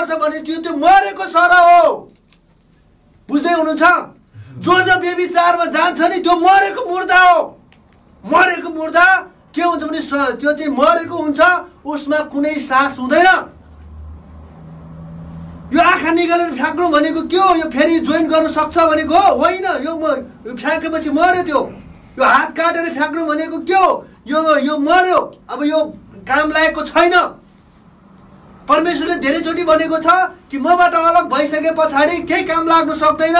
गर्छ भने त्यो मरेको सर हो। बुझ्दै हुनुहुन्छ? जो व्यभिचारमा जान्छ नि त्यो मरेको मुर्दा हो। मरेको मुर्दा के हुन्छ भने त्यो चाहिँ मरेको हुन्छ, उसमा कुनै सास हुँदैन। यो आँखा निकालेर फ्याँक्नु भनेको के हो? यो फेरि जोइन गर्न सक्छ भनेको होइन। यो फ्याँकेपछि मर्यो। त्यो यो हात काटेर फ्याँक्नु भनेको के हो? यो मर्यो। अब यो काम लागेको छैन। परमेश्वरले धेरैचोटि भनेको छ कि मबाट अलग भइसके पछाडि केही काम लाग्नु सक्दैन।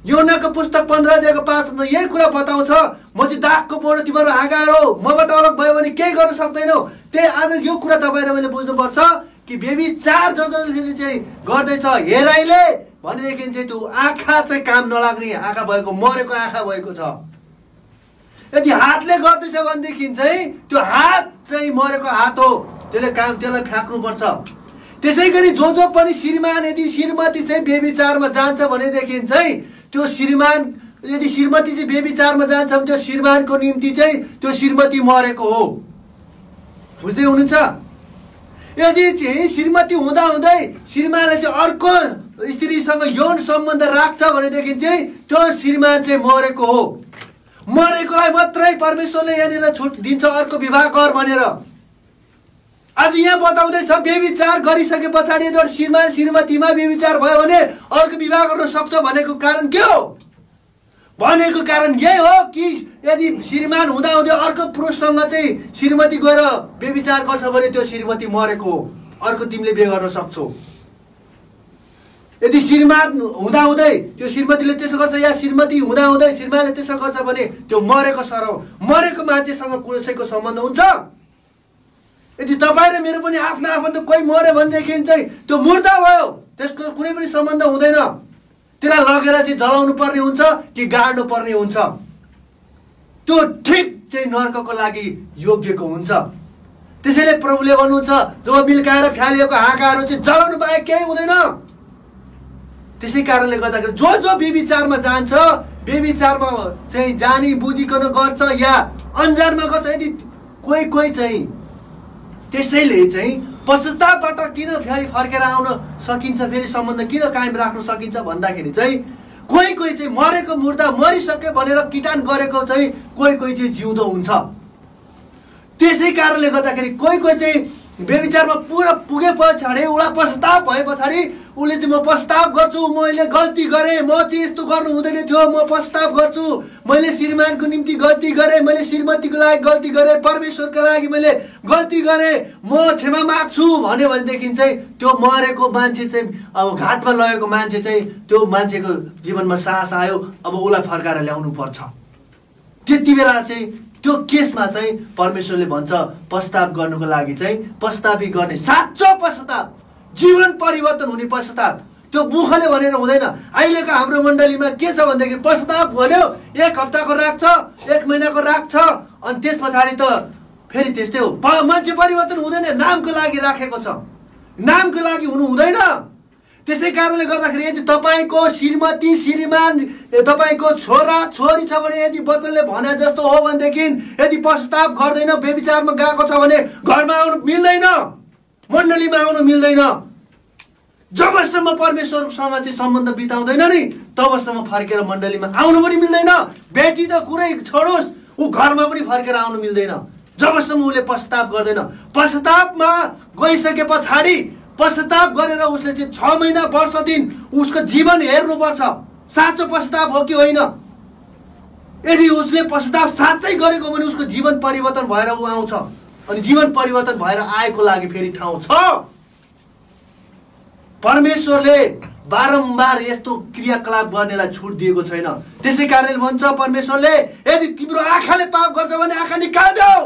योनाको पुस्तक 15:5 यही कुरा बताउँछ। म चाहिँ दागको बोर्ड, तिमीहरू हाँगाहरू हो, मबाट अलग भयो भने केही गर्न सक्दैनौ। त्यही आज यो कुरा तपाईँले मैले बुझ्नुपर्छ कि व्यभिचार जसले चाहिँ गर्दैछ हेराइले भनेदेखि चाहिँ त्यो आँखा चाहिँ काम नलाग्ने आँखा भएको, मरेको आँखा भएको छ। यदि हातले गर्दैछ भनेदेखि चाहिँ त्यो हात चाहिँ मरेको हात हो, त्यसलाई फ्याँक्नुपर्छ। त्यसै गरी जो पनि श्रीमान यदि श्रीमती चाहिँ व्यभिचारमा जान्छ भनेदेखि चाहिँ त्यो श्रीमान, यदि श्रीमती चाहिँ व्यभिचारमा जान्छ भने त्यो श्रीमानको निम्ति चाहिँ त्यो श्रीमती मरेको हो। बुझ्दै हुनुहुन्छ? यदि चाहिँ श्रीमती हुँदाहुँदै श्रीमानले चाहिँ अर्को स्त्रीसँग यौन सम्बन्ध राख्छ भनेदेखि चाहिँ त्यो श्रीमान चाहिँ मरेको हो। मरेकोलाई मात्रै परमेश्वरले यहाँनिर छुट दिन्छ अर्को विवाह गर भनेर। आज यहाँ बताउँदैछ व्यभिचार गरिसके पछाडि यदि श्रीमान श्रीमतीमा व्यभिचार भयो भने अर्को विवाह गर्न सक्छ भनेको कारण के हो? भनेको कारण यही हो कि यदि श्रीमान हुँदाहुँदै अर्को पुरुषसँग चाहिँ श्रीमती गएर व्यभिचार गर्छ भने त्यो श्रीमती मरेको हो। अर्को तिमीले बिहे गर्न सक्छौ। यदि श्रीमान हुँदाहुँदै त्यो श्रीमतीले त्यसो गर्छ या श्रीमती हुँदाहुँदै श्रीमानले त्यसो गर्छ भने त्यो मरेको सर हो। मरेको मान्छेसँग कसैको सम्बन्ध हुन्छ? यदि तपाईँ र मेरो पनि आफ्नो आफन्त कोही मर्यो भनेदेखि चाहिँ त्यो मुर्दा भयो, त्यसको कुनै पनि सम्बन्ध हुँदैन। त्यसलाई लगेर चाहिँ जलाउनु पर्ने हुन्छ कि गाड्नु पर्ने हुन्छ। त्यो ठिक चाहिँ नर्कको लागि योग्यको हुन्छ। त्यसैले प्रभुले भन्नुहुन्छ जब मिल्काएर फ्यालिएको हाँगाहरू चाहिँ जलाउनु बाहेक केही हुँदैन। त्यसै कारणले गर्दाखेरि जो व्यभिचारमा जान्छ, व्यभिचारमा चाहिँ जानी बुझिकन गर्छ या अन्जानमा गर्छ, यदि कोही चाहिँ त्यसैले चाहिँ पश्चातापबाट किन फेरि फर्केर आउन सकिन्छ, फेरि सम्बन्ध किन कायम राख्न सकिन्छ भन्दाखेरि चाहिँ कोही चाहिँ मरेको मुर्दा मरिसक्यो भनेर किटान गरेको चाहिँ कोही चाहिँ जिउँदो हुन्छ। त्यसै कारणले गर्दाखेरि कोही चाहिँ व्यभिचारमा पुरा पुगे पछाडि उसलाई पश्चाताप भए पछाडि उसले चाहिँ म पश्चाताप गर्छु, मैले गल्ती गरेँ, म चाहिँ यस्तो गर्नु हुँदैन थियो, म पश्चाताप गर्छु, मैले श्रीमानको निम्ति गल्ती गरेँ, मैले श्रीमतीको लागि गल्ती गरेँ, परमेश्वरको लागि मैले गल्ती गरेँ, म क्षमा माग्छु भन्यो भनेदेखि चाहिँ त्यो मरेको मान्छे चाहिँ अब घाटमा लगेको मान्छे चाहिँ त्यो मान्छेको जीवनमा साहस आयो, अब उसलाई फर्काएर ल्याउनु पर्छ। त्यति बेला चाहिँ त्यो केसमा चाहिँ परमेश्वरले भन्छ पश्चाताप गर्नुको लागि चाहिँ पश्चातापी गर्ने, साँचो पश्चाताप, जीवन परिवर्तन हुने पश्चाताप। त्यो मुखले भनेर हुँदैन। अहिलेको हाम्रो मण्डलीमा के छ भनेदेखि पश्चाताप भन्यो 1 हप्ताको राख्छ, 1 महिनाको राख्छ, अनि त्यस पछाडि त फेरि त्यस्तै हो। मान्छे परिवर्तन हुँदैन, नामको लागि राखेको छ, नामको लागि हुनु हुँदैन। त्यसै कारणले गर्दाखेरि यदि तपाईँको श्रीमती श्रीमान तपाईँको छोरा छोरी छ भने यदि वचनले भने जस्तो हो भनेदेखि यदि पश्चाताप गर्दैन, व्यभिचारमा गएको छ भने घरमा आउनु मिल्दैन, मण्डलीमा आउनु मिल्दैन। जबसम्म परमेश्वरसँग चाहिँ सम्बन्ध बिताउँदैन नि तबसम्म फर्केर मण्डलीमा आउनु पनि मिल्दैन। बेटी त कुरै छोडोस्, ऊ घरमा पनि फर्केर आउनु मिल्दैन जबसम्म उसले पश्चाताप गर्दैन। पश्चातापमा गइसके पछाडि पश्चाताप गरेर उसले चाहिँ 6 महिना वर्ष दिन उसको जीवन हेर्नुपर्छ, साँचो पश्चाताप हो कि होइन। यदि उसले पश्चाताप साँच्चै गरेको भने उसको जीवन परिवर्तन भएर ऊ आउँछ, अनि जीवन परिवर्तन भएर आएको लागि फेरि ठाउँ छ। परमेश्वरले बारम्बार यस्तो क्रियाकलाप गर्नेलाई छुट दिएको छैन। त्यसै कारणले भन्छ परमेश्वरले यदि तिम्रो आँखाले पाप गर्छ भने आँखा निकाल्देऊ।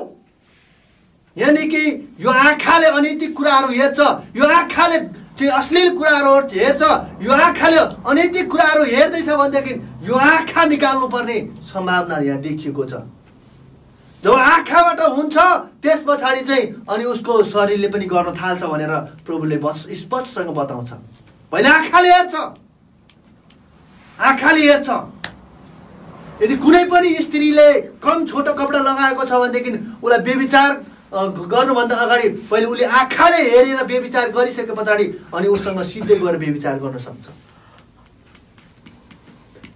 यानी कि यो आँखाले अनैतिक कुराहरू हेर्छ, यो आँखाले चाहिँ अश्लील कुराहरू हेर्छ, यो आँखाले अनैतिक कुराहरू हेर्दैछ भनेदेखि यो आँखा निकाल्नु पर्ने सम्भावना यहाँ देखिएको छ। जब आँखाबाट हुन्छ त्यस पछाडि चाहिँ अनि उसको शरीरले पनि गर्न थाल्छ भनेर प्रभुले स्पष्टसँग बताउँछ। पहिला आँखाले हेर्छ, आँखाले हेर्छ। यदि कुनै पनि स्त्रीले कम छोटो कपडा लगाएको छ भनेदेखि उसलाई व्यभिचार गर्नुभन्दा अगाडि पहिले उसले आँखाले हेरेर व्यभिचार गरिसके पछाडि अनि उसँग सिधै गएर व्यभिचार गर्न सक्छ।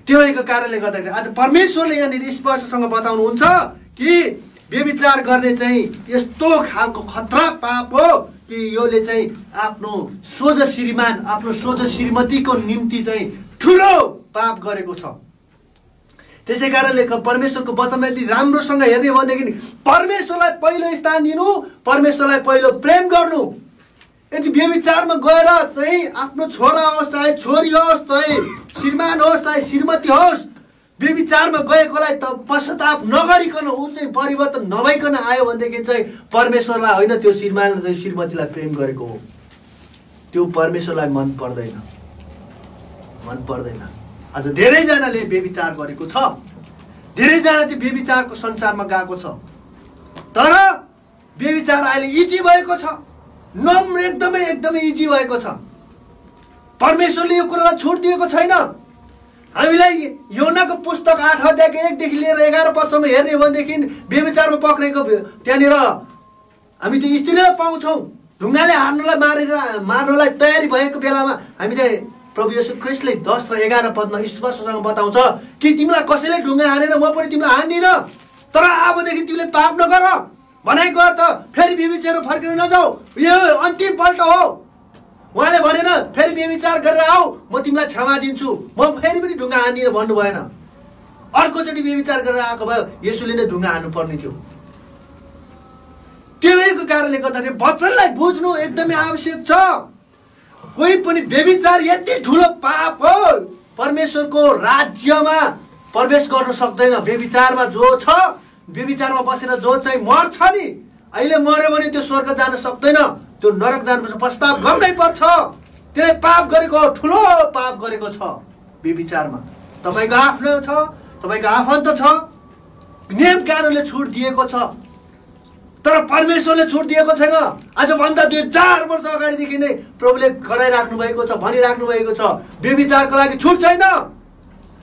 त्यो भएको कारणले गर्दाखेरि आज परमेश्वरले यहाँनिर स्पष्टसँग बताउनुहुन्छ कि व्यभिचार गर्ने चाहिँ यस्तो खालको खतरा पाप हो कि योले चाहिँ आफ्नो सोझ श्रीमान आफ्नो सोझ श्रीमतीको निम्ति चाहिँ ठुलो पाप गरेको छ। त्यसै कारणले परमेश्वरको वचनमा यदि राम्रोसँग हेर्ने भनेदेखि परमेश्वरलाई पहिलो स्थान दिनु, परमेश्वरलाई पहिलो प्रेम गर्नु। यदि व्यभिचारमा गएर चाहिँ आफ्नो छोरा होस् चाहे छोरी होस् चाहे श्रीमान होस् चाहे श्रीमती होस्, व्यभिचारमा गएकोलाई त पश्चाताप नगरिकन ऊ चाहिँ परिवर्तन नभइकन आयो भनेदेखि चाहिँ परमेश्वरलाई होइन त्यो श्रीमान चाहिँ श्रीमतीलाई प्रेम गरेको हो। त्यो परमेश्वरलाई मन पर्दैन। आज धेरैजनाले व्यभिचार गरेको छ, धेरैजना चाहिँ व्यभिचारको संसारमा गएको छ। तर व्यभिचार अहिले इजी भएको छ, एकदमै इजी भएको छ। परमेश्वरले यो कुरालाई छुट दिएको छैन। हामीलाई योनाको पुस्तक 8 अध्यायको 1 देखि लिएर 11 पदसम्म हेर्ने भनेदेखि व्यभिचारमा पक्रेको त्यहाँनिर हामी त्यो स्त्रीलाई पाउँछौँ। ढुङ्गाले मार्नलाई तयारी भएको बेलामा हामी चाहिँ प्रभु येशू ख्रीष्टले 10 र 11 पदमा स्पष्टसँग बताउँछ कि तिमीलाई कसैले ढुङ्गा हानेर म पनि तिमीलाई हान्दिनँ, तर अबदेखि तिमीले पाप नगर, भनाइ गर त, फेरि व्यभिचार फर्केर नजाऊ, यो अन्तिम पल्ट हो। उहाँले भनेन फेरि व्यभिचार गरेर आऊ म तिमीलाई क्षमा दिन्छु, म फेरि पनि ढुङ्गा हान्दिनँ भन्नु भएन। अर्कोचोटि व्यभिचार गरेर आएको भए येशूले नै ढुङ्गा हान्नु पर्ने थियो। त्यो कारणले गर्दाखेरि वचनलाई बुझ्नु एकदमै आवश्यक छ। कोही पनि व्यभिचार यति ठुलो पाप हो, परमेश्वरको राज्यमा प्रवेश गर्न सक्दैन। व्यभिचारमा जो छ, व्यभिचारमा बसेर जो चाहिँ मर्छ नि, अहिले मर्यो भने त्यो स्वर्ग जान सक्दैन, त्यो नरक जानुपर्छ, पश्चाताप गर्नै पर्छ। त्यसले पाप गरेको, ठुलो पाप गरेको छ। व्यभिचारमा तपाईँको आफ्नो छ, तपाईँको आफन्त छ, नियम कानुनले छुट दिएको छ, तर परमेश्वरले छुट दिएको छैन। आजभन्दा 2000 वर्ष अगाडिदेखि नै प्रभुले गराइराख्नु भएको छ, भनिराख्नु भएको छ, व्यभिचारको लागि छुट छैन।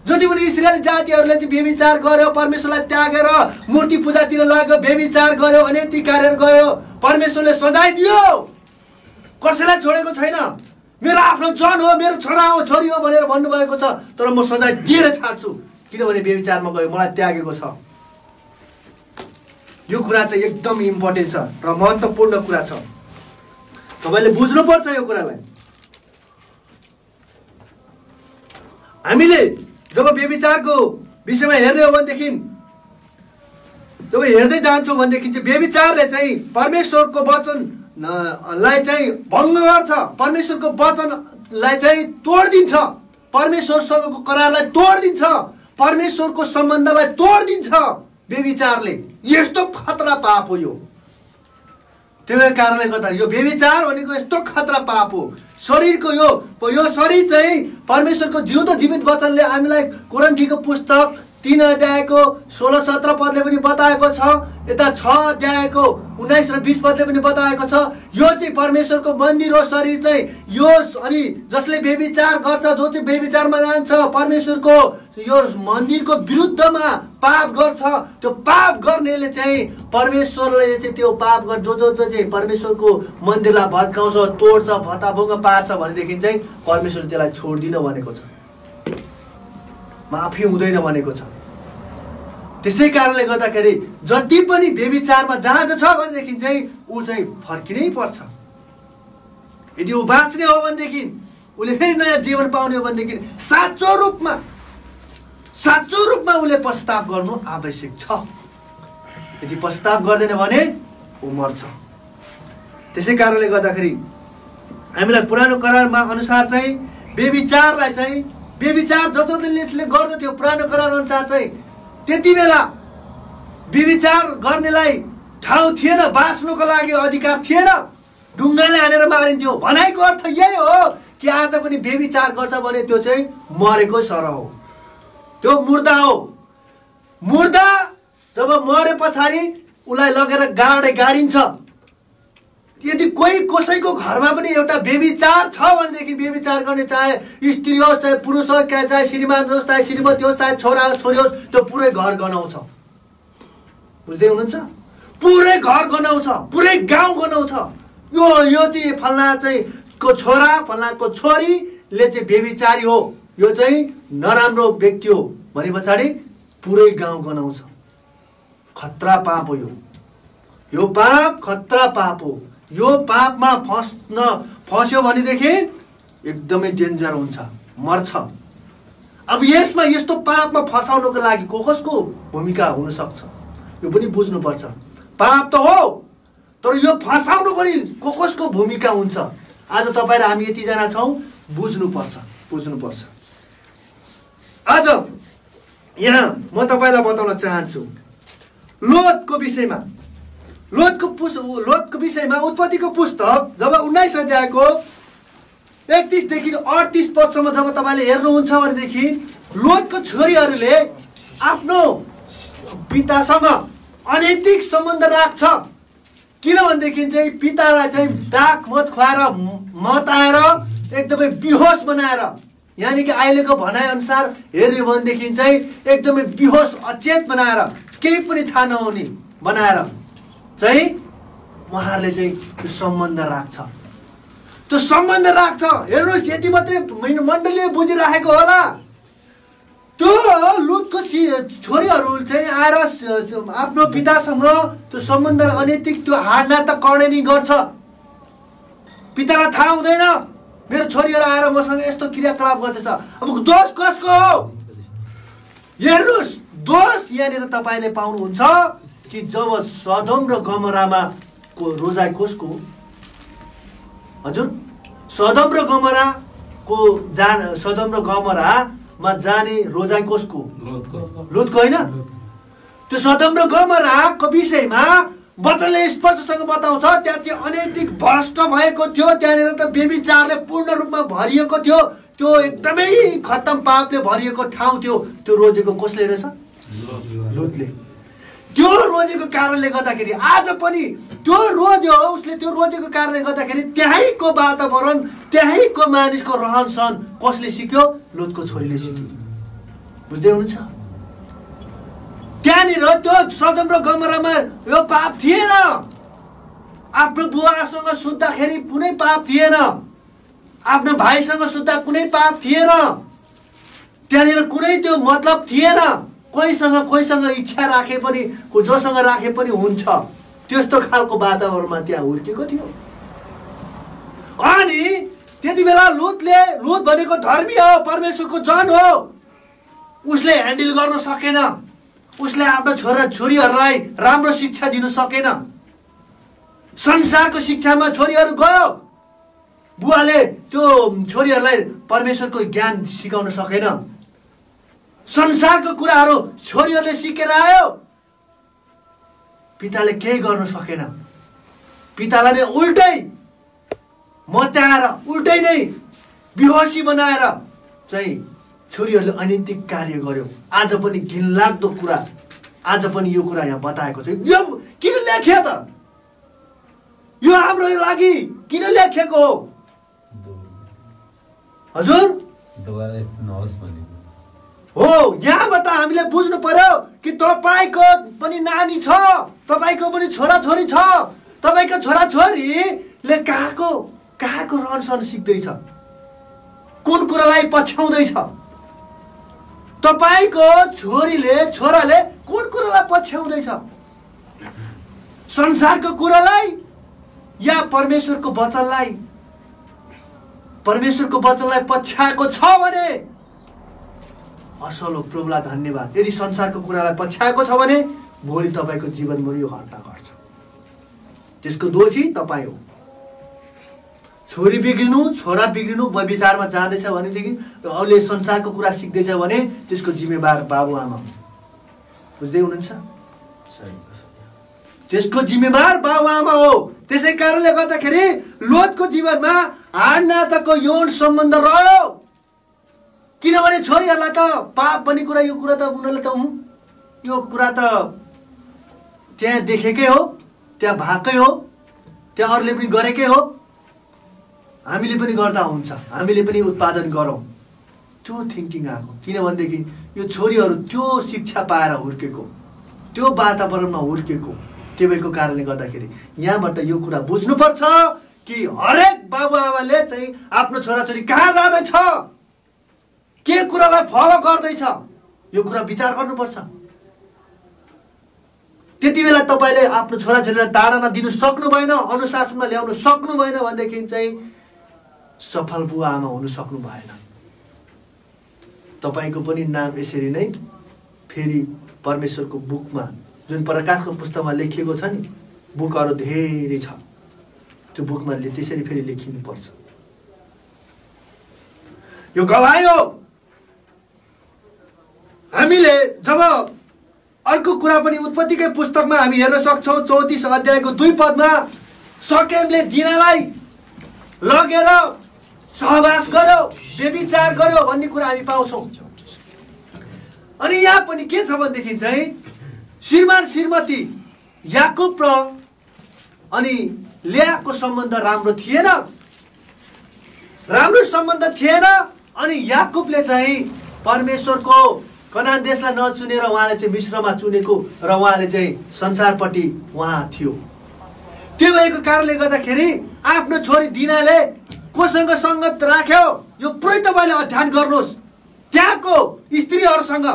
जति पनि इस्राएली जातिहरूले चाहिँ व्यभिचार गर्यो, परमेश्वरलाई त्यागेर मूर्ति पूजातिर लाग्यो, व्यभिचार गर्यो, अनैतिक कार्यहरू गर्यो, परमेश्वरले सजाय दियो, कसैलाई छोडेको छैन। मेरो आफ्नो जन हो, मेरो छोरा हो, छोरी हो भनेर भन्नुभएको छ, तर म सजाय दिएर छाड्छु किनभने व्यभिचारमा गयो, मलाई त्यागेको छ। यो कुरा चाहिँ एकदम इम्पोर्टेन्ट छ र महत्त्वपूर्ण कुरा छ। तपाईले बुझ्नुपर्छ यो कुरालाई। हामीले जब व्यभिचारको विषयमा हेर्ने हो भनेदेखि, जब हेर्दै जान्छौँ भनेदेखि चाहिँ व्यभिचारले चाहिँ परमेश्वरको वचनलाई चाहिँ भङ्ग गर्छ, परमेश्वरको वचनलाई चाहिँ तोडिदिन्छ, परमेश्वरसँगको करारलाई तोडिदिन्छ, परमेश्वरको सम्बन्धलाई तोडिदिन्छ। व्यभिचारले यस्तो खतरा पाप हो यो। त्यही कारणले गर्दा यो व्यभिचार भनेको यस्तो खतरा पाप हो। शरीरको यो शरीर चाहिँ परमेश्वरको जिउँदो जीवित वचनले हामीलाई कोरिन्थीको पुस्तक 3 अध्यायको 16-17 पदले पनि बताएको छ, यता 6 अध्यायको 19 र 20 पदले पनि बताएको छ। यो चाहिँ परमेश्वरको मन्दिर हो शरीर चाहिँ यो। अनि जसले व्यभिचार गर्छ, जो चाहिँ व्यभिचारमा जान्छ, परमेश्वरको यो मन्दिरको विरुद्धमा पाप गर्छ, त्यो पाप गर्नेले चाहिँ परमेश्वरले चाहिँ त्यो पाप गर जो चाहिँ परमेश्वरको मन्दिरलाई भत्काउँछ, तोड्छ, भत्ताभुङ्ग पार्छ भनेदेखि चाहिँ परमेश्वरले त्यसलाई छोड्दिन भनेको छ, माफी हुँदैन भनेको छ। त्यसै कारणले गर्दाखेरि जति पनि व्यभिचारमा जाँदछ भनेदेखि चाहिँ ऊ चाहिँ फर्किनै पर्छ। यदि ऊ बाँच्ने हो भनेदेखि, उसले फेरि नयाँ जीवन पाउने हो भनेदेखि साँचो रूपमा उसले पश्चाताप गर्नु आवश्यक छ। यदि पश्चाताप गर्दैन भने ऊ मर्छ। त्यसै कारणले गर्दाखेरि हामीलाई पुरानो करारमा अनुसार चाहिँ व्यभिचारलाई चाहिँ व्यभिचार जसले गर्दथ्यो पुरानो करार अनुसार चाहिँ त्यति बेला व्यभिचार गर्नेलाई ठाउँ थिएन, बाँच्नुको लागि अधिकार थिएन, ढुङ्गाले हानेर मारिन्थ्यो। भनाइको अर्थ यही हो कि आज पनि व्यभिचार गर्छ भने त्यो चाहिँ मरेको सरह हो, त्यो मुर्दा हो। मुर्दा जब मरे पछाडि उसलाई लगेर गाडिन्छ। यदि कोही कसैको घरमा पनि एउटा व्यभिचार छ भनेदेखि व्यभिचार गर्ने चाहे स्त्री होस्, चाहे पुरुष होस्, चाहे श्रीमान होस्, चाहे श्रीमती होस्, चाहे छोरा होस्, छोरी होस्, त्यो पुरै घर गनाउँछ। बुझ्दै हुनुहुन्छ? पुरै घर गनाउँछ, पुरै गाउँ गनाउँछ। यो चाहिँ फल्ना चाहिँ को छोरा, फल्नाको छोरीले चाहिँ व्यभिचारी हो, यो चाहिँ नराम्रो व्यक्ति हो भने पछाडि पुरै गाउँ गनाउँछ। खतरा पाप हो यो पाप खतरा पाप हो। यो पापमा फस्यो भनेदेखि एकदमै डेन्जर हुन्छ, मर्छ। अब यसमा यस्तो पापमा फसाउनको लागि कसको भूमिका हुन सक्छ यो पनि बुझ्नुपर्छ। पाप त हो, तर यो फसाउनु पनि कसको भूमिका हुन्छ। आज तपाईँ र हामी यतिजना छौँ, बुझ्नुपर्छ। आज यहाँ म तपाईँलाई बताउन चाहन्छु लोतको विषयमा उत्पत्तिको पुस्तक जब 19 अध्यायको 31 देखि 38 पदसम्म जब तपाईँले हेर्नुहुन्छ भनेदेखि लोतको छोरीहरूले आफ्नो पितासँग अनैतिक सम्बन्ध राख्छ। किनभनेदेखि चाहिँ पितालाई चाहिँ दाग मत खुवाएर मताएर एकदमै बेहोस बनाएर, यानि कि अहिलेको भनाइ अनुसार हेर्यो भनेदेखि चाहिँ एकदमै बेहोस अचेत बनाएर, केही पनि थाहा नहुने बनाएर चाहिँ उहाँहरूले चाहिँ त्यो सम्बन्ध राख्छ। त्यो सम्बन्ध राख्छ। हेर्नुहोस्, यति मात्रै मण्डलीले बुझिराखेको होला। त्यो लुतको छोरीहरू चाहिँ आएर आफ्नो पितासँग त्यो सम्बन्ध अनैतिक त्यो हाडनाता कर्णनी गर्छ। पितालाई थाहा हुँदैन मेरो छोरीहरू आएर मसँग यस्तो क्रियाकलाप गर्दैछ। अब दोष कसको हो? हेर्नुहोस्, दोष यहाँनिर तपाईँले पाउनुहुन्छ कि जब सदोम र गमोरामा को रोजाइ कसको? हजुर, सदोम र गमोरामा जाने रोजाइ कसको? लुतको होइन? त्यो सदोम र गमोराको विषयमा वचनले स्पष्टसँग बताउँछ त्यहाँ चाहिँ अनैतिक भ्रष्ट भएको थियो। त्यहाँनिर त व्यभिचारले पूर्ण रूपमा भरिएको थियो। त्यो एकदमै खत्तम पापले भरिएको ठाउँ थियो। त्यो रोजेको कसले रहेछ? लुतले। त्यो रोजेको कारणले गर्दाखेरि आज पनि त्यो रोज्यो, उसले त्यो रोजेको कारणले गर्दाखेरि त्यहीँको वातावरण, त्यहीँको मानिसको रहन सहन कसले सिक्यो? लुतको छोरीले सिक्यो। बुझ्दै हुनुहुन्छ? त्यहाँनिर त्यो सदोम र गमोरामा यो पाप थिएन। आफ्नो बुवासँग सुत्दाखेरि कुनै पाप थिएन। आफ्नो भाइसँग सुत्दा कुनै पाप थिएन। त्यहाँनिर कुनै त्यो मतलब थिएन। कोहीसँग इच्छा राखे पनि, जोसँग राखे पनि हुन्छ, त्यस्तो खालको वातावरणमा त्यहाँ हुर्केको थियो। अनि त्यति बेला लुत भनेको धर्मी हो, परमेश्वरको जन हो। उसले ह्यान्डल गर्न सकेन। उसले आफ्नो छोरीहरूलाई राम्रो शिक्षा दिन सकेन। संसारको शिक्षामा छोरीहरू गयो, बुवाले त्यो छोरीहरूलाई परमेश्वरको ज्ञान सिकाउन सकेन। संसारको कुराहरू छोरीहरूले सिकेर आयो, पिताले केही गर्न सकेन। पितालाई नै उल्टै मत्याएर, उल्टै नै बेहोसी बनाएर चाहिँ छोरीहरूले अनैतिक कार्य गर्यो। आज पनि घिनलाग्दो कुरा, आज पनि यो कुरा यहाँ बताएको छ। यो किन लेख्यो त? यो हाम्रो लागि किन लेखेको हो? हजुर, हो, यहाँबाट हामीले बुझ्नु पर्यो कि तपाईँको पनि नानी छ, तपाईँको पनि छोराछोरी छ। तपाईँको छोराछोरीले कहाँको रहनसहन सिक्दैछ, कुन कुरालाई पछ्याउँदैछ? तपाईँको छोराले कुन कुरालाई पछ्याउँदैछ? संसारको कुरालाई या परमेश्वरको वचनलाई? परमेश्वरको वचनलाई पछ्याएको छ भने असल हो, प्रभुलाई धन्यवाद। यदि संसारको कुरालाई पछ्याएको छ भने भोलि तपाईँको जीवनमा यो घटना घट्छ। त्यसको दोषी तपाईँ हो। छोरी बिग्रिनु, छोरा बिग्रिनु, व्यभिचारमा जाँदैछ भनेदेखि, अरूले संसारको कुरा सिक्दैछ भने त्यसको जिम्मेवार बाबुआमा हो। बुझ्दै हुनुहुन्छ? त्यसको जिम्मेवार बाबुआमा हो। त्यसै कारणले गर्दाखेरि लोतको जीवनमा हाडनाताको यौन सम्बन्ध रह्यो। किनभने छोरीहरूलाई त पाप भन्ने कुरा, यो कुरा त उनीहरूले त यो कुरा त त्यहाँ देखेकै हो, त्यहाँ भएकै हो, त्यहाँ अरूले पनि गरेकै हो। हामीले पनि गर्दा हुन्छ, हामीले पनि उत्पादन गरौँ, त्यो थिङ्किङ आएको। किनभनेदेखि यो छोरीहरू त्यो शिक्षा पाएर हुर्केको, त्यो वातावरणमा हुर्केको, त्यो भएको कारणले गर्दाखेरि यहाँबाट यो कुरा बुझ्नुपर्छ कि हरेक बाबुआमाले चाहिँ आफ्नो छोराछोरी कहाँ जाँदैछ, के कुरालाई फलो गर्दैछ, यो कुरा विचार गर्नुपर्छ। त्यति बेला तपाईँले आफ्नो छोराछोरीलाई ताडना दिनु सक्नु भएन, अनुशासनमा ल्याउनु सक्नु भएन भनेदेखि चाहिँ सफल बुवा आमा हुनु सक्नु भएन। तपाईँको पनि नाम यसरी नै फेरि परमेश्वरको बुकमा, जुन प्रकाशको पुस्तकमा लेखिएको छ नि, बुकहरू धेरै छ, त्यो बुकमा त्यसरी फेरि लेखिनुपर्छ। यो गवाही हो। हामीले जब अर्को कुरा पनि उत्पत्तिकै पुस्तकमा हामी हेर्न सक्छौँ, 34 अध्यायको 2 पदमा शकेमले दिनालाई लगेर सहवास गर्यो, व्यभिचार गर्यो भन्ने कुरा हामी पाउँछौँ। अनि यहाँ पनि के छ भनेदेखि चाहिँ श्रीमान श्रीमती याकुब र अनि लेयाको सम्बन्ध राम्रो थिएन, राम्रो सम्बन्ध थिएन। अनि याकुबले चाहिँ परमेश्वरको कनान देशलाई नचुनेर उहाँले चाहिँ मिश्रमा चुनेको र उहाँले चाहिँ संसारपट्टि उहाँ थियो। त्यो भएको कारणले गर्दाखेरि आफ्नो छोरी दिनाले कोसँग सङ्गत राख्यो, यो पुरै तपाईँले अध्ययन गर्नुहोस्। त्यहाँको स्त्रीहरूसँग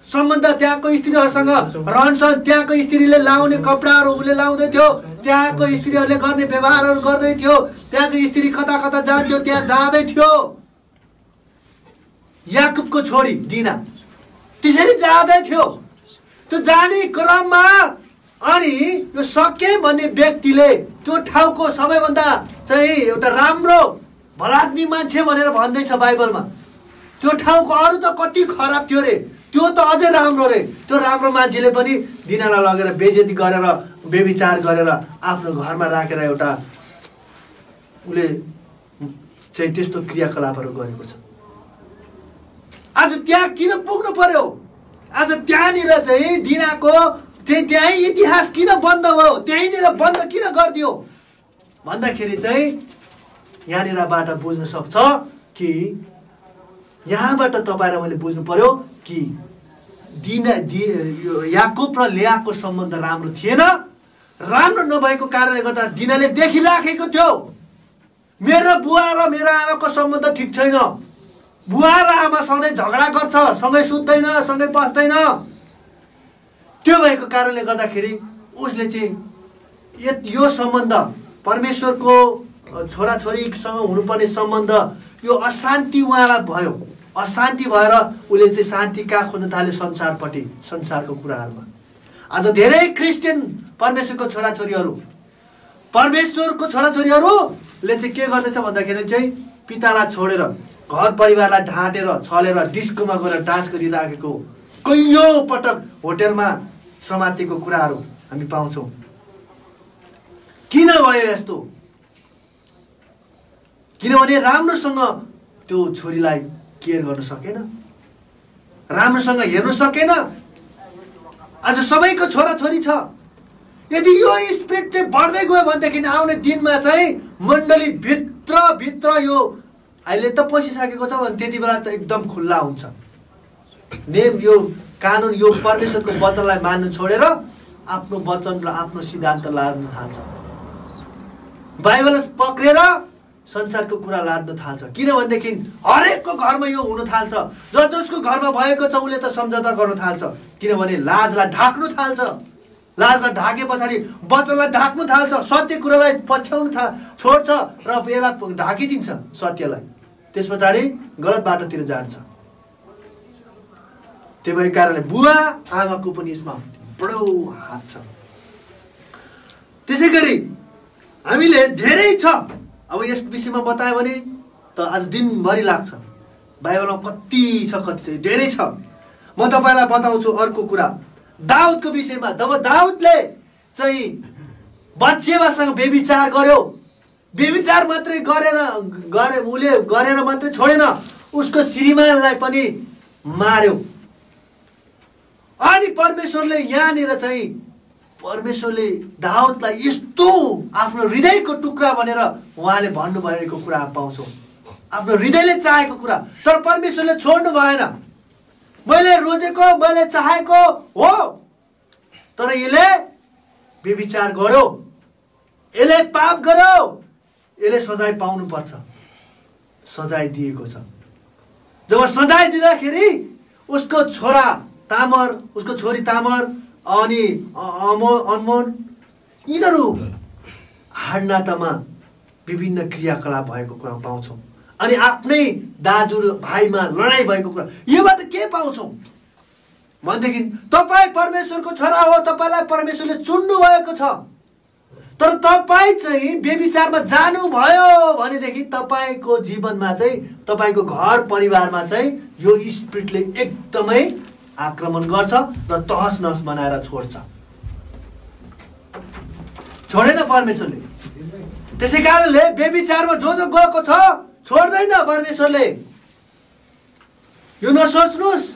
सम्बन्ध, त्यहाँको स्त्रीहरूसँग रहनसहन, त्यहाँको स्त्रीले लाउने कपडाहरू उसले लाउँदै थियो, त्यहाँको स्त्रीहरूले गर्ने व्यवहारहरू गर्दै थियो, त्यहाँको स्त्री कता कता जान्थ्यो त्यहाँ जाँदै थियो। याकुबको छोरी दिना त्यसरी जाँदै थियो। त्यो जाने क्रममा अनि यो सके भन्ने व्यक्तिले त्यो ठाउँको सबैभन्दा चाहिँ एउटा राम्रो भलाद्मी मान्छे भनेर भन्दैछ बाइबलमा। त्यो ठाउँको अरू त कति खराब थियो रे, त्यो त अझै राम्रो रे। त्यो राम्रो मान्छेले पनि दिनालाई लगेर बेइज्जती गरेर व्यभिचार गरेर आफ्नो घरमा राखेर एउटा उसले चाहिँ त्यस्तो क्रियाकलापहरू गरेको छ। आज त्यहाँ किन पुग्नु पर्यो? आज त्यहाँनिर चाहिँ दिनाको चाहिँ त्यही इतिहास किन बन्द भयो, त्यहीँनिर बन्द किन गरिदियो भन्दाखेरि चाहिँ यहाँनिरबाट बुझ्न सक्छ कि यहाँबाट तपाईँ र मैले बुझ्नु पर्यो कि याकुब र लेयाको सम्बन्ध राम्रो थिएन। राम्रो नभएको कारणले गर्दा दिनाले देखिराखेको थियो मेरो बुवा र मेरो आमाको सम्बन्ध ठिक छैन, बुवा र आमा सधैँ झगडा गर्छ, सँगै सुत्दैन, सँगै बस्दैन। त्यो भएको कारणले गर्दाखेरि उसले चाहिँ यो सम्बन्ध परमेश्वरको छोराछोरीसँग हुनुपर्ने सम्बन्ध यो अशान्ति उहाँलाई भयो। अशान्ति भएर उसले चाहिँ शान्ति कहाँ खोज्न थाल्यो? संसारपट्टि, संसारको कुराहरूमा। आज धेरै क्रिस्चियन परमेश्वरको छोराछोरीहरूले चाहिँ के गर्दैछ भन्दाखेरि चाहिँ पितालाई छोडेर, घर परिवारलाई ढाँटेर छलेर डिस्कोमा गएर डान्स गरिराखेको, कैयौँ पटक होटेलमा समातेको कुराहरू हामी पाउँछौँ। किन भयो यस्तो? किनभने राम्रोसँग त्यो छोरीलाई केयर गर्न सकेन, राम्रोसँग हेर्न सकेन। आज सबैको छोराछोरी छ। यदि यो स्पिरिट चाहिँ बढ्दै गयो भनेदेखि आउने दिनमा चाहिँ मण्डली भित्र यो अहिले त पसिसकेको छ भने त्यति बेला त एकदम खुल्ला हुन्छ। नेम यो कानुन, यो परमेश्वरको वचनलाई मान्नु छोडेर आफ्नो वचन र आफ्नो सिद्धान्त लाद्न थाल्छ। बाइबललाई पक्रेर संसारको कुरा लाद्न थाल्छ। किनभनेदेखि हरेकको घरमा यो हुन थाल्छ। जसको घरमा भएको छ उसले त सम्झौता गर्न थाल्छ। किनभने लाजलाई ढाक्नु थाल्छ। लाजलाई ढाके पछाडि वचनलाई ढाक्नु थाल्छ, सत्य कुरालाई पछ्याउनु छोड्छ र यसलाई ढाकिदिन्छ सत्यलाई। त्यस पछाडि गलत बाटोतिर जान्छ। त्यही भएको कारणले बुवा आमाको पनि यसमा बडो हात छ। त्यसै गरी हामीले धेरै छ। अब यस विषयमा बतायो भने त आज दिनभरि लाग्छ। बाइबलमा कति छ, धेरै छ। म तपाईँलाई बताउँछु अर्को कुरा दाउदको विषयमा। जब दाउदले चाहिँ बत्सेबासँग व्यभिचार गर्यो, व्यभिचार मात्रै उसले गरेर मात्रै छोडेन, उसको श्रीमानलाई पनि मार्यो। अनि परमेश्वरले यहाँनिर चाहिँ परमेश्वरले दाउदलाई यस्तो आफ्नो हृदयको टुक्रा भनेर उहाँले भन्नुभएको कुरा पाउँछौँ। आफ्नो हृदयले चाहेको कुरा, तर परमेश्वरले छोड्नु भएन। मैले रोजेको, मैले चाहेको हो, तर यसले व्यभिचार गर्यो, यसले पाप गर्यो, यसले सजाय पाउनुपर्छ। सजाय दिएको छ। जब सजाय दिँदाखेरि उसको छोरा तामर, उसको छोरी तामर अनि अनमोल यिनीहरू हाडनातामा विभिन्न क्रियाकलाप भएको कुरा पाउँछौँ। अनि आफ्नै दाजु भाइमा लडाइँ भएको कुरा, योबाट के पाउँछौँ भनेदेखि तपाईँ परमेश्वरको छोरा हो, तपाईँलाई परमेश्वरले चुन्नु भएको छ। तर तपाईँ चाहिँ व्यभिचारमा जानुभयो भनेदेखि तपाईँको जीवनमा चाहिँ, तपाईँको घर परिवारमा चाहिँ यो स्पिरिटले एकदमै आक्रमण गर्छ र तहस नहस बनाएर छोड्छ। छोडेन परमेश्वरले। त्यसै कारणले व्यभिचारमा जो गएको छ छोड्दैन परमेश्वरले। यो नसोच्नुहोस्,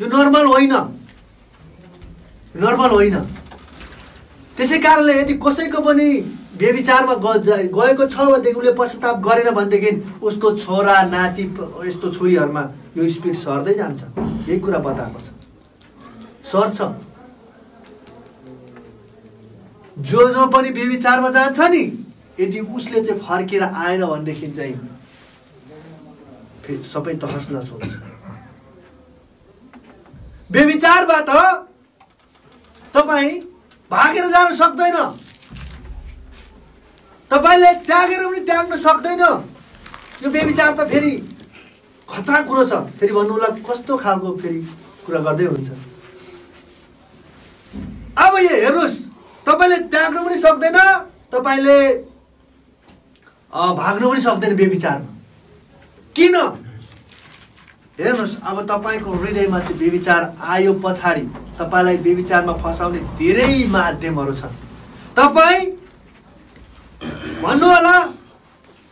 यो नर्मल होइन, नर्मल होइन। त्यसै कारणले यदि कसैको पनि व्यभिचारमा गएको छ भनेदेखि उसले पश्चाताप गरेन भनेदेखि उसको छोरा नाति यस्तो छोरीहरूमा यो स्पिरिट सर्दै जान्छ। यही कुरा बताएको छ, सर्छ। जो पनि व्यभिचारमा जान्छ नि, यदि उसले चाहिँ फर्केर आएन भनेदेखि चाहिँ फेरि सबै तहस नहस हुन्छ। व्यभिचारबाट तपाईँ भागेर जान सक्दैन, तपाईँले त्यागेर पनि त्याग्न सक्दैन। यो व्यभिचार त फेरि खतरा कुरो छ। फेरि भन्नु होला कस्तो खालको फेरि कुरा गर्दै हुन्छ। अब यो हेर्नुहोस्, तपाईँले त्याग्नु पनि सक्दैन, तपाईँले भाग्नु पनि सक्दैन व्यभिचारमा। किन? हेर्नुहोस्, अब तपाईँको हृदयमा चाहिँ व्यभिचार आयो पछाडि तपाईँलाई व्यभिचारमा फसाउने धेरै माध्यमहरू छन्। तपाईँ भन्नु होला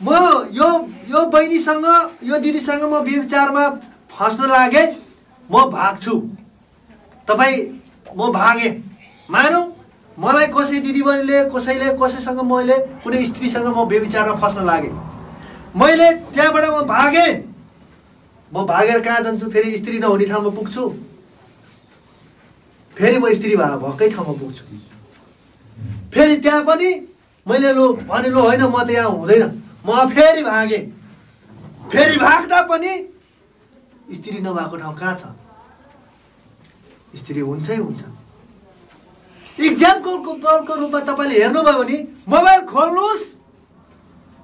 म यो बहिनीसँग, यो दिदीसँग म व्यभिचारमा फस्न लागे, म भाग्छु। तपाईँ म भागेँ, मानौँ मलाई कसै दिदीबहिनीले कसैसँग मैले कुनै स्त्रीसँग म व्यभिचारमा फस्न लागेँ, मैले त्यहाँबाट म भागेँ। म भागेर कहाँ जान्छु? फेरि स्त्री नहुने ठाउँमा पुग्छु, फेरि म स्त्री भएकै ठाउँमा पुग्छु। फेरि त्यहाँ पनि मैले भने होइन म त यहाँ हुँदैन, म फेरि भागेँ। फेरि भाग्दा पनि स्त्री नभएको ठाउँ कहाँ छ? स्त्री हुन्छै हुन्छ। इक्जाम्पलको रूपमा तपाईँले हेर्नुभयो भने मोबाइल खोल्नुहोस्,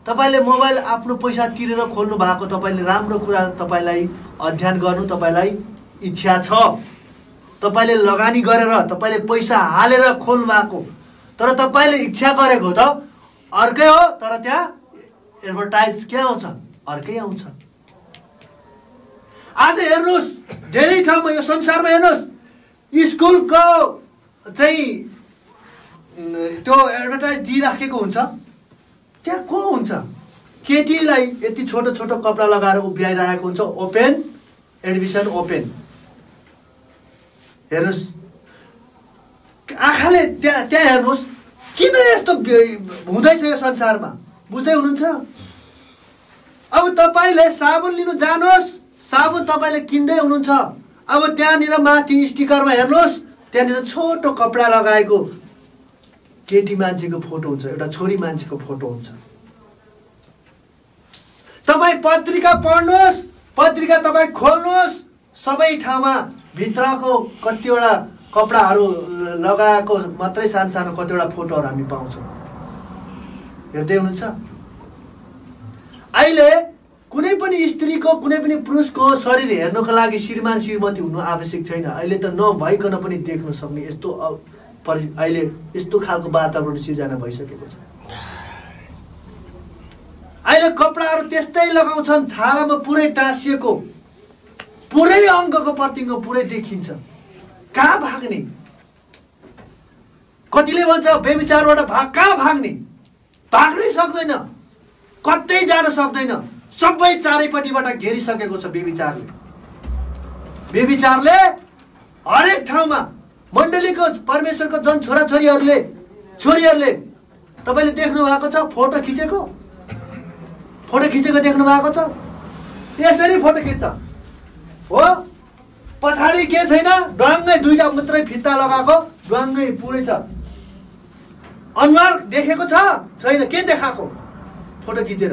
तपाईँले मोबाइल आफ्नो पैसा तिरेर खोल्नु भएको, तपाईँले राम्रो कुरा तपाईँलाई अध्ययन गर्नु तपाईँलाई इच्छा छ, तपाईँले लगानी गरेर तपाईँले पैसा हालेर खोल्नु भएको, तर तपाईँले इच्छा गरेको त अर्कै हो, तर त्यहाँ एडभर्टाइज के आउँछ? अर्कै आउँछ। आज हेर्नुहोस्, धेरै ठाउँमा यो संसारमा हेर्नुहोस्, स्कुलको चाहिँ त्यो एडभर्टाइज दिइराखेको हुन्छ। त्यहाँ को हुन्छ? केटीलाई यति छोटो छोटो कपडा लगाएर उभ्याइरहेको हुन्छ, ओपन एडमिसन ओपन। हेर्नुहोस्, आँखाले त्यहाँ हेर्नुहोस्, किन यस्तो हुँदैछ यो संसारमा? बुझ्दै हुनुहुन्छ? अब तपाईँले साबुन लिनु जानुहोस्, साबुन तपाईँले किन्दै हुनुहुन्छ, अब त्यहाँनिर माथि स्टिकरमा हेर्नुहोस्, त्यहाँनिर छोटो कपडा लगाएको केटी मान्छेको फोटो हुन्छ, एउटा छोरी मान्छेको फोटो हुन्छ। तपाईँ पत्रिका पढ्नुहोस्, पत्रिका तपाईँ खोल्नुहोस्, सबै ठाउँमा भित्रको कतिवटा कपडाहरू लगाएको मात्रै सानो सानो कतिवटा फोटोहरू हामी पाउँछौँ। हेर्दै हुनुहुन्छ? अहिले कुनै पनि स्त्रीको, कुनै पनि पुरुषको शरीर हेर्नको लागि श्रीमान श्रीमती हुनु आवश्यक छैन। अहिले त नभइकन पनि देख्न सक्ने यस्तो अहिले यस्तो खालको वातावरण सिर्जना भइसकेको छ। अहिले कपडाहरू त्यस्तै लगाउँछन्, छालामा पुरै टाँसिएको, पुरै अङ्गको प्रत्यङ्ग पुरै देखिन्छ। कहाँ भाग्ने? कतिले भन्छ व्यभिचारबाट कहाँ भाग्ने? भाग्नै सक्दैन, कतै जान सक्दैन, सबै चारैपट्टिबाट घेरिसकेको छ व्यभिचारले। व्यभिचारले हरेक ठाउँमा मण्डलीको परमेश्वरको जन छोराछोरीहरूले छोरीहरूले तपाईँले देख्नु भएको छ, फोटो खिचेको देख्नु भएको छ। यसरी फोटो खिच्छ हो, पछाडि के छैन, ड्वाङ्गै दुईटा मात्रै फित्ता लगाएको, ड्वाङ्गै पुरै छ। अनुहार देखेको छ छैन? के देखाएको? फोटो खिचेर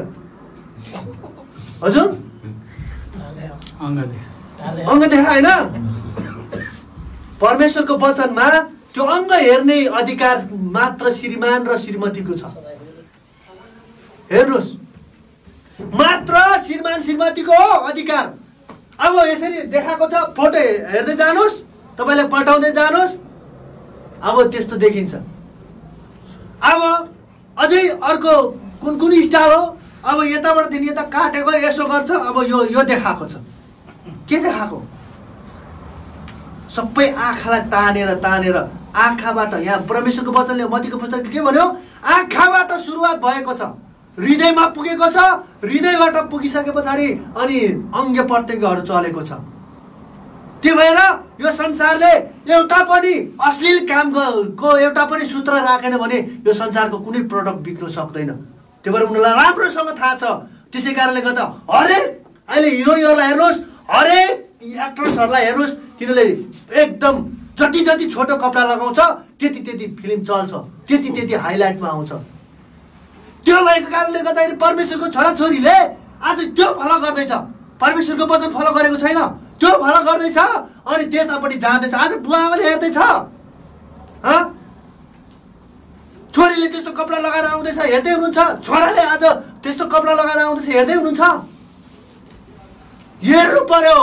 हजुर अङ्ग देखा होइन? परमेश्वरको वचनमा त्यो अङ्ग हेर्ने अधिकार मात्र श्रीमान र श्रीमतीको छ। हेर्नुहोस्, मात्र श्रीमान श्रीमतीको हो अधिकार। अब यसरी देखाएको छ, फोटो हेर्दै जानुहोस्, तपाईँले पल्टाउँदै जानुहोस्, अब त्यस्तो देखिन्छ। अब अझै अर्को कुन कुन स्टाइल हो? अब यताबाटदेखि यता काटेको यसो गर्छ, अब यो देखाएको छ। के देखाएको? सबै आँखालाई तानेर आँखाबाट, यहाँ परमेश्वरको वचनले मत्तीको पुस्तकले के भन्यो? आँखाबाट सुरुवात भएको छ, हृदयमा पुगेको छ, हृदयबाट पुगिसके पछाडि अनि अङ्ग प्रत्यङ्गहरू चलेको छ। त्यो भएर यो संसारले एउटा पनि अश्लील कामको एउटा पनि सूत्र राखेन भने यो संसारको कुनै प्रडक्ट बिग्न सक्दैन। त्यो भएर उनीहरूलाई राम्रोसँग थाहा छ। त्यसै कारणले गर्दा हरेक अहिले हिरोइनहरूलाई हेर्नुहोस्, हरेक एक्ट्रेसहरूलाई हेर्नुहोस्, तिनीहरूले एकदम जति छोटो कपडा लगाउँछ त्यति फिल्म चल्छ, त्यति हाइलाइटमा आउँछ। त्यो भएको कारणले गर्दाखेरि परमेश्वरको छोराछोरीले आज त्यो फलो गर्दैछ, परमेश्वरको वचन फलो गरेको छैन, त्यो फलो गर्दैछ अनि त्यतापट्टि जाँदैछ। आज बुवाआमाले हेर्दैछ, छोरीले त्यस्तो कपडा लगाएर आउँदैछ हेर्दै हुनुहुन्छ, छोराले आज त्यस्तो कपडा लगाएर आउँदैछ हेर्दै हुनुहुन्छ। हेर्नु पर्यो।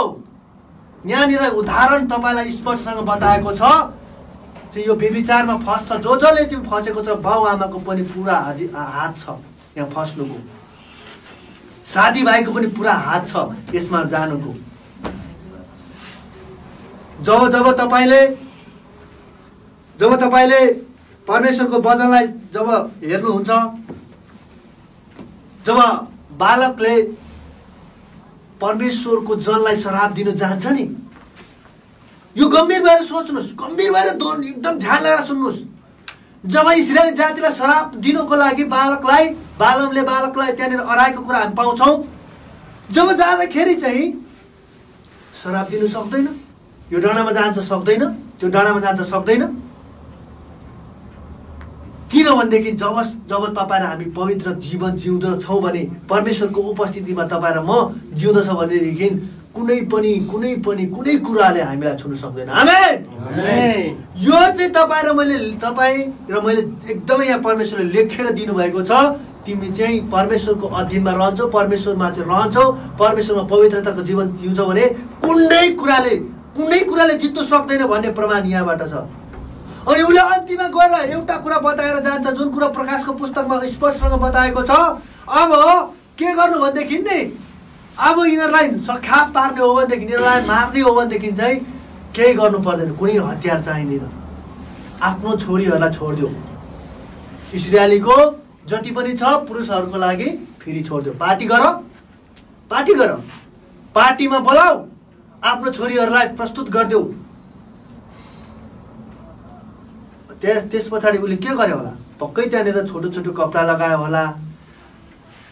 यहाँनिर उदाहरण तपाईँलाई स्पष्टसँग बताएको छ चाहिँ यो व्यभिचारमा फस्छ, जसले चाहिँ फसेको छ बाउ आमाको पनि पुरा हात छ यहाँ फस्नुको, साथीभाइको पनि पुरा हात छ यसमा जानुको। जब तपाईँले परमेश्वरको वचनलाई जब हेर्नुहुन्छ, जब बालकले परमेश्वरको जनलाई श्राप दिन जान्छ नि, यो गम्भीर भएर सोच्नुहोस्, गम्भीर भएर एकदम ध्यान लगाएर सुन्नुहोस्। जब इस्राएली जातिलाई श्राप दिनको लागि बालमले बालकलाई त्यहाँनिर अराएको कुरा हामी पाउँछौँ। जब जाँदाखेरि चाहिँ श्राप दिनु सक्दैन, यो डाँडामा जान्छ सक्दैन, त्यो डाँडामा जान्छ सक्दैन। किनभनेदेखि जब तपाईँ र हामी पवित्र जीवन जिउँदछौँ भने, परमेश्वरको उपस्थितिमा तपाईँ र म जिउँदछ भनेदेखि कुनै कुराले हामीलाई छुन सक्दैन। आमेन। यो चाहिँ तपाईँ र मैले एकदमै यहाँ परमेश्वरले लेखेर दिनुभएको छ। तिमी चाहिँ परमेश्वरको अधीनमा रहन्छौ, परमेश्वरमा चाहिँ रहन्छौ, परमेश्वरमा पवित्रताको जीवन जिउँछौ भने कुनै कुराले जित्नु सक्दैन भन्ने प्रमाण यहाँबाट छ। अनि उसले अन्तिममा गएर एउटा कुरा बताएर जान्छ, जुन कुरा प्रकाशको पुस्तकमा स्पष्टसँग बताएको छ। अब के गर्नु भनेदेखि नि, अब यिनीहरूलाई सखाप पार्ने हो भनेदेखि, यिनीहरूलाई मार्ने हो भनेदेखि चाहिँ केही गर्नु पर्दैन, कुनै हतियार चाहिँदैन। आफ्नो छोरीहरूलाई छोडिदियो, इस्राएलीको जति पनि छ पुरुषहरूको लागि फेरि छोडिदियो। पार्टी गर, पार्टीमा बोलाऊ, आफ्नो छोरीहरूलाई प्रस्तुत गरिदेऊ। त्यस पछाडि उसले के गर्यो होला? पक्कै त्यहाँनिर छोटो कपडा लगायो होला।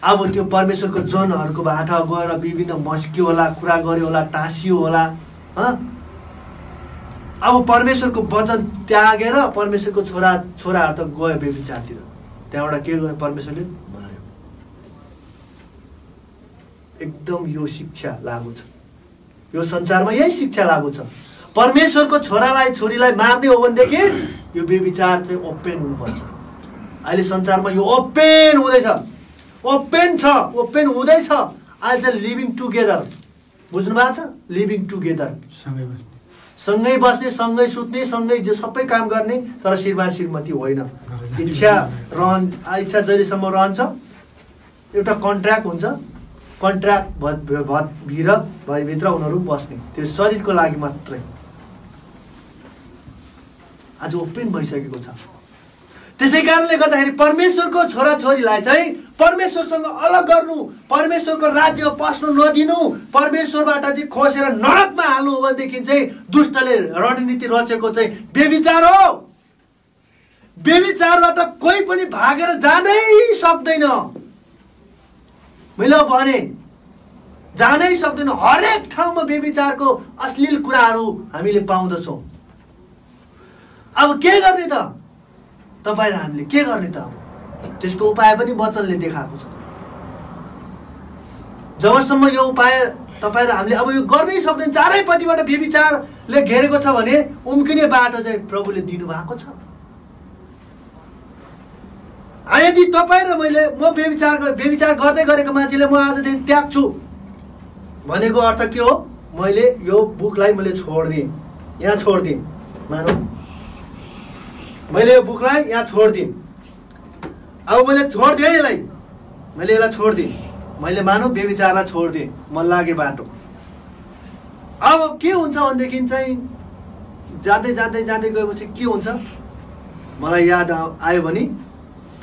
अब त्यो परमेश्वरको जनहरूको बाट गएर विभिन्न मस्कियो होला, कुरा गर्यो होला, टाँसियो होला। अब परमेश्वरको वचन त्यागेर परमेश्वरको छोराहरू त गयो व्यभिचारतिर। त्यहाँबाट के गर्यो? परमेश्वरले मार्यो। एकदम यो शिक्षा लागू छ, यो संसारमा यही शिक्षा लागू छ। परमेश्वरको छोरीलाई मार्ने हो भनेदेखि यो व्यभिचार चाहिँ ओपन हुनुपर्छ। अहिले संसारमा यो ओपन हुँदैछ, ओपन हुँदैछ। अहिले चाहिँ लिभिङ टुगेदर, बुझ्नु भएको छ? लिभिङ टुगेदर, सँगै बस्ने, सँगै सुत्ने, सँगै सबै काम गर्ने, तर श्रीमान श्रीमती होइन। इच्छा जहिलेसम्म रहन्छ, एउटा कन्ट्र्याक्ट हुन्छ, कन्ट्र्याक्ट भित्र उनीहरू बस्ने, त्यो शरीरको लागि मात्रै। आज ओपन भइसकेको छ। त्यसै कारणले गर्दाखेरि परमेश्वरको छोराछोरीलाई चाहिँ परमेश्वरसँग अलग गर्नु, परमेश्वरको राज्यमा पस्नु नदिनु, परमेश्वरबाट चाहिँ खोसेर नरकमा हाल्नु हो भनेदेखि चाहिँ दुष्टले रणनीति रचेको चाहिँ व्यभिचार हो। व्यभिचारबाट कोही पनि भागेर जानै सक्दैन। मैले भने जानै सक्दैन। हरेक ठाउँमा व्यभिचारको अश्लील कुराहरू हामीले पाउँदछौँ। अब के गर्ने त? तपाईँ र हामीले के गर्ने त? अब त्यसको उपाय पनि वचनले देखाएको छ। जबसम्म यो उपाय तपाईँ र हामीले अब यो गर्नै सक्दैन, चारैपट्टिबाट व्यभिचारले घेरेको छ भने उम्किने बाटो चाहिँ प्रभुले दिनुभएको छ। यदि तपाईँ र म व्यभिचार गर्दै गरेको मान्छेले म आजदेखि त्याग्छु भनेको अर्थ के हो? मैले यो बुकलाई मैले छोडिदिएँ, यहाँ छोडिदिएँ, मानौ मैले यो बुकलाई यहाँ छोडिदिएँ। अब मैले छोडिदिएँ यसलाई, मैले यसलाई छोडिदिएँ, मैले मानौ व्यभिचारलाई छोडिदिएँ, मन लागे बाटो। अब के हुन्छ भनेदेखि चाहिँ जाँदै जाँदै जाँदै गएपछि के हुन्छ? मलाई याद आयो भने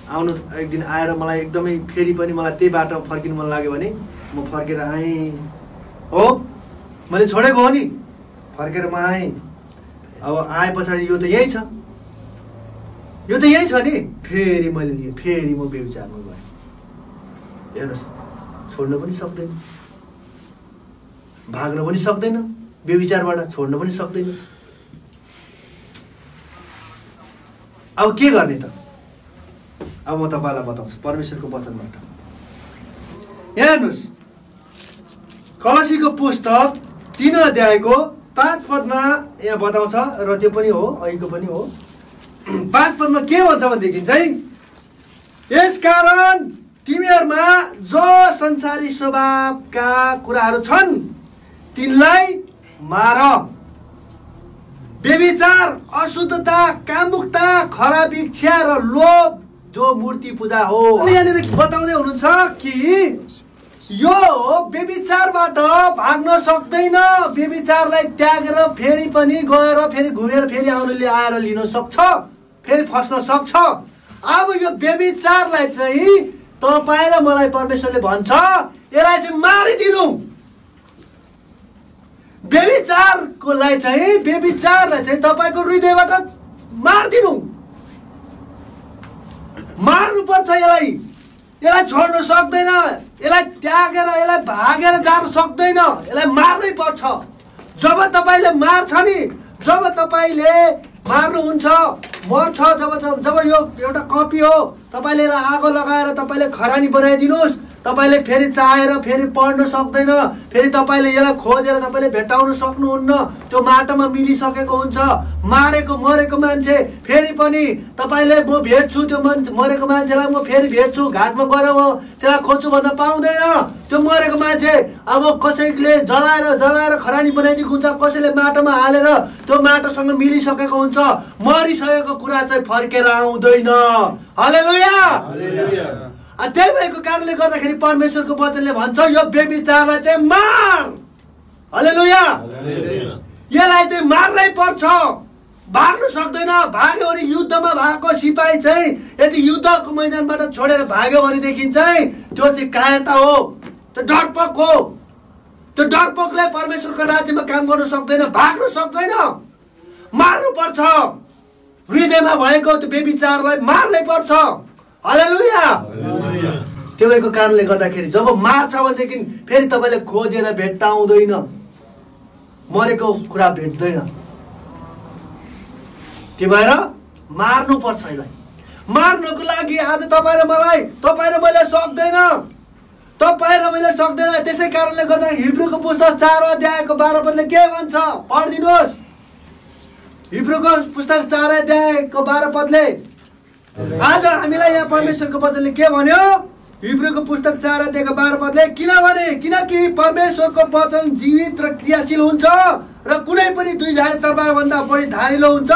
आउनु एक दिन आएर मलाई एकदमै फेरि पनि मलाई त्यही बाटोमा फर्किनु मन लाग्यो भने म फर्केर आएँ। हो मैले छोडेको हो नि, फर्केर म आएँ। अब आए पछाडि यो त यही छ, यो त यही छ नि, फेरि मैले लिएँ, फेरि म व्यभिचारमा गएँ। हेर्नुहोस्, छोड्न पनि सक्दैन, भाग्न पनि सक्दैन, व्यभिचारबाट छोड्न पनि सक्दैन। अब के गर्ने त? अब म तपाईँलाई बताउँछु परमेश्वरको वचनबाट। यहाँ हेर्नुहोस्, कलसीको पुस्तक 3 अध्यायको 5 पदमा यहाँ बताउँछ, र त्यो पनि हो, अहिलेको पनि हो। 5 पदमा के भन्छ भनेदेखि चाहिँ, यसकारण तिमीहरूमा जो संसारी स्वभावका कुराहरू छन् तिनलाई मार। व्यभिचार, अशुद्धता, कामुकता, खराब इच्छा र लोभ जो मूर्ति पूजा हो। यहाँनिर बताउँदै हुनुहुन्छ कि यो व्यभिचारबाट भाग्न सक्दैन, व्यभिचारलाई त्यागेर फेरि पनि गएर फेरि घुमेर फेरि आउनुले आएर लिन सक्छ, फेरि फस्न सक्छ। अब यो व्यभिचारलाई चाहिँ तपाईँ र मलाई परमेश्वरले भन्छ यसलाई चाहिँ मारिदिनु। व्यभिचारलाई चाहिँ तपाईँको हृदयबाट मारिदिनु, मार्नुपर्छ। यसलाई छोड्न सक्दैन, यसलाई त्यागेर यसलाई भागेर जान सक्दैन, यसलाई मार्नै पर्छ। जब तपाईँले मार्छ नि, जब तपाईँले मार्नुहुन्छ, मर्छ, जब यो एउटा कपी हो, तपाईँले यसलाई आगो लगाएर तपाईँले खरानी बनाइदिनुहोस्, तपाईँले फेरि चाहेर फेरि पढ्न सक्दैन, फेरि तपाईँले यसलाई खोजेर तपाईँले भेट्टाउन सक्नुहुन्न, त्यो माटोमा मिलिसकेको हुन्छ। मारेको मरेको मान्छे फेरि पनि तपाईँले म भेट्छु, त्यो मरेको मान्छेलाई म फेरि भेट्छु, घाटमा गएर म त्यसलाई खोज्छु भन्न पाउँदैन। त्यो मरेको मान्छे अब कसैले जलाएर खरानी बनाइदिएको हुन्छ, कसैले माटोमा हालेर त्यो माटोसँग मिलिसकेको हुन्छ। मरिसकेको कुरा चाहिँ फर्केर आउँदैन। हालेलुया। त्यही भएको कारणले गर्दाखेरि परमेश्वरको वचनले भन्छ यो व्यभिचारलाई चाहिँ मार। हालेलुया। यसलाई चाहिँ मार्नै पर्छ, भाग्न सक्दैन। भाग्यो भने युद्धमा भएको सिपाही चाहिँ यदि युद्धको मैदानबाट छोडेर भाग्यो भनेदेखि चाहिँ त्यो चाहिँ कायरता हो, त्यो डरपोक हो। त्यो डरपोकले परमेश्वरको राज्यमा काम गर्न सक्दैन, भाग्न सक्दैन, मार्नु पर्छ। हृदयमा भएको त्यो व्यभिचारलाई मार्नै पर्छ। हालेलुया। त्यो भएको कारणले गर्दाखेरि जब मार्छ भनेदेखि फेरि तपाईँले खोजेर भेट्टाउँदैन, मरेको कुरा भेट्दैन। त्यो भएर मार्नुपर्छ। यसलाई मार्नको लागि आज तपाईँ र मैले सक्दैन, तपाईँ र मैले सक्दैन। त्यसै कारणले गर्दा हिब्रूको पुस्तक 4 अध्यायको 12 पदले के भन्छ पढिदिनुहोस्। हिब्रूको पुस्तक 4 अध्यायको 12 पदले आज हामीलाई यहाँ परमेश्वरको वचनले के भन्यो? हिब्रूको पुस्तक 4 अध्यायको 12 पदले, किनकि परमेश्वरको वचन जीवित र क्रियाशील हुन्छ र कुनै पनि 2 धारे तरबार भन्दा बढी धारिलो हुन्छ।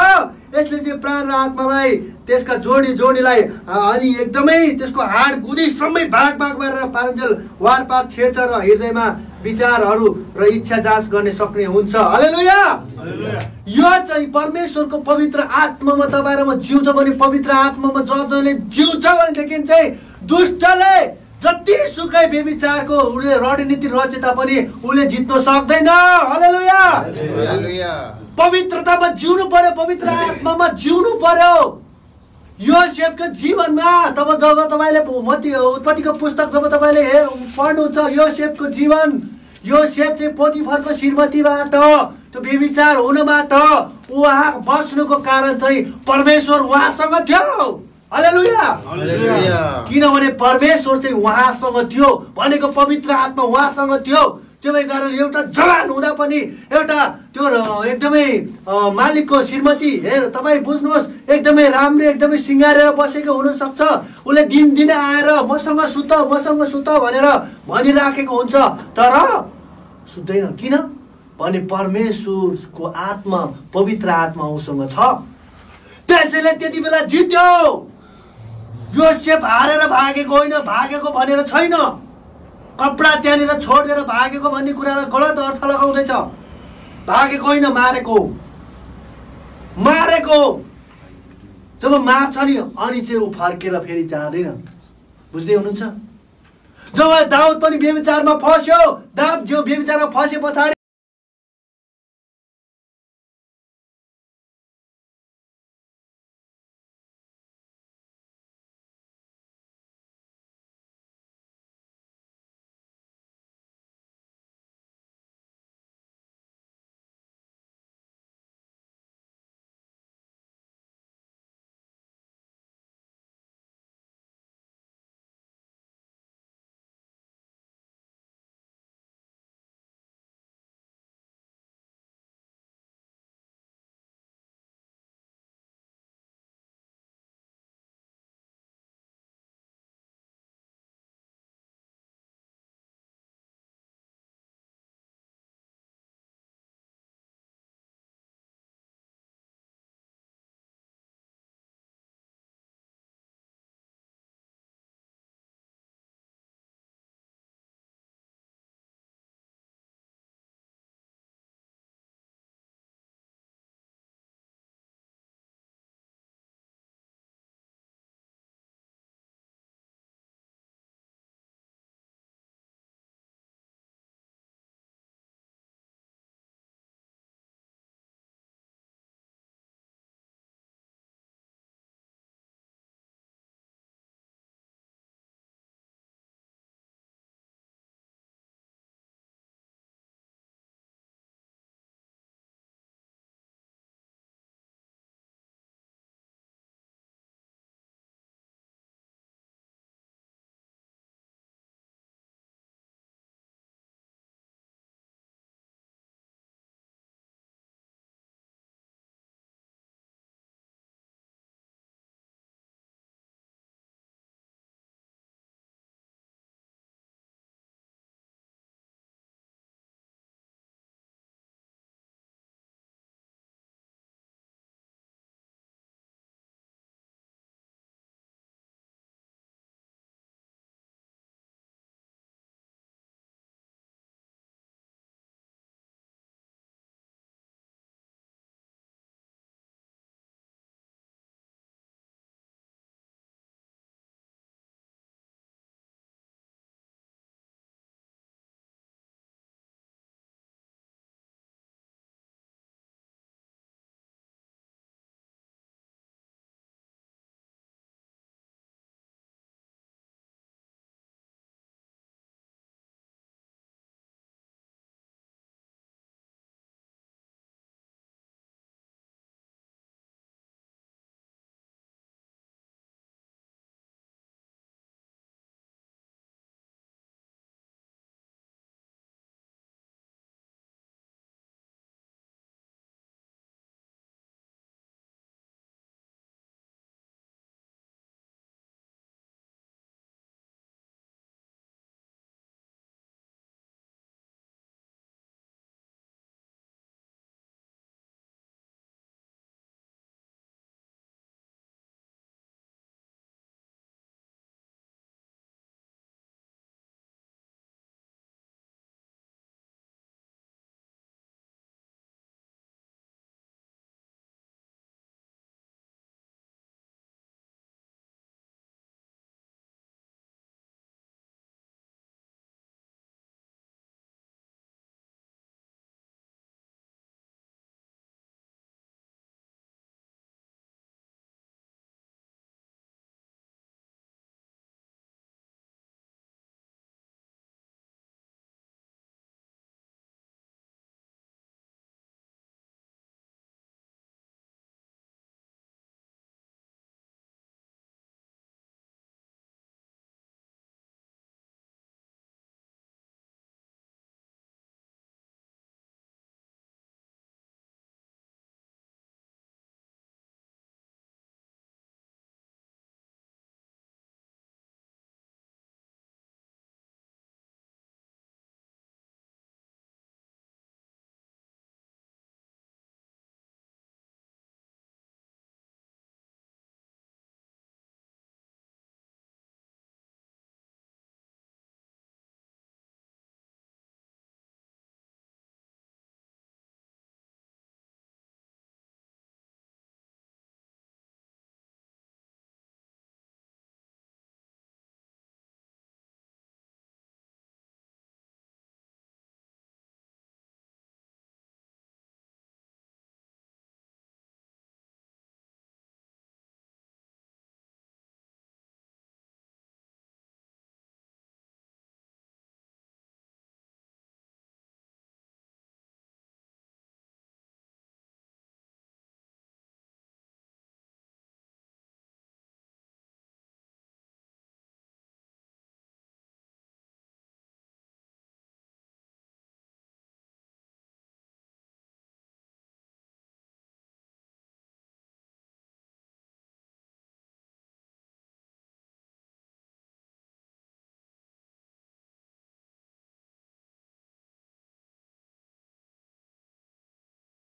यसले चाहिँ प्राण र आत्मालाई, त्यसका जोडीलाई अनि एकदमै त्यसको हाड गुदीसम्मै भाग गरेर पारुन्जेल वार पार छेड्छ र हृदयमा विचारहरू र इच्छा जाँच गर्ने सक्ने हुन्छ। हालेलुया। यो चाहिँ परमेश्वरको पवित्र आत्मामा तपाईँ र म जिउँछ भने, पवित्र आत्मामा जसले जिउँछ भनेदेखि चाहिँ दुष्टले जति सुकै व्यभिचारको उसले रणनीति रचे तापनि उसले जित्न सक्दैन। हालेलुया। पवित्रतामा जिउनु पर्यो, पवित्र आत्मामा जिउनु पर्यो। योसेफको जीवनमा जब तपाईँले उत्पत्तिको पुस्तक जब तपाईँले पढ्नुहुन्छ, योसेफको जीवन, योसेफ चाहिँ पोतिफरको श्रीमतीबाट त्यो व्यभिचार हुनबाट उहाँ बस्नुको कारण चाहिँ परमेश्वर उहाँसँग थियो। हालेलुया। हालेलुया। किनभने परमेश्वर चाहिँ उहाँसँग थियो भनेको पवित्र आत्मा उहाँसँग थियो। त्यसै कारण एउटा जवान हुँदा पनि एउटा त्यो एकदमै मालिकको श्रीमती हेर तपाईँ बुझ्नुहोस् एकदमै राम्रो एकदमै सिँगारेर बसेको हुनसक्छ। उसले दिनदिनै आएर मसँग सुत भनेर भनिराखेको हुन्छ तर सुत्दैन। किन भने परमेश्वरको आत्मा पवित्र आत्मा उसँग छ। त्यसैले त्यति बेला जित्यो। योसेफ हारेर भागेको होइन, भागेको भनेर छैन। कपडा त्यहाँनिर छोडिदिएर भागेको भन्ने कुरालाई गलत अर्थ लगाउँदैछ। भागेको होइन, मारेको। जब मार्छ नि अनि चाहिँ ऊ फर्केर फेरि जाँदैन। बुझ्दै हुनुहुन्छ? जब दाउद पनि व्यभिचारमा फस्यो, दाउद जो व्यभिचारमा फसे पछाडि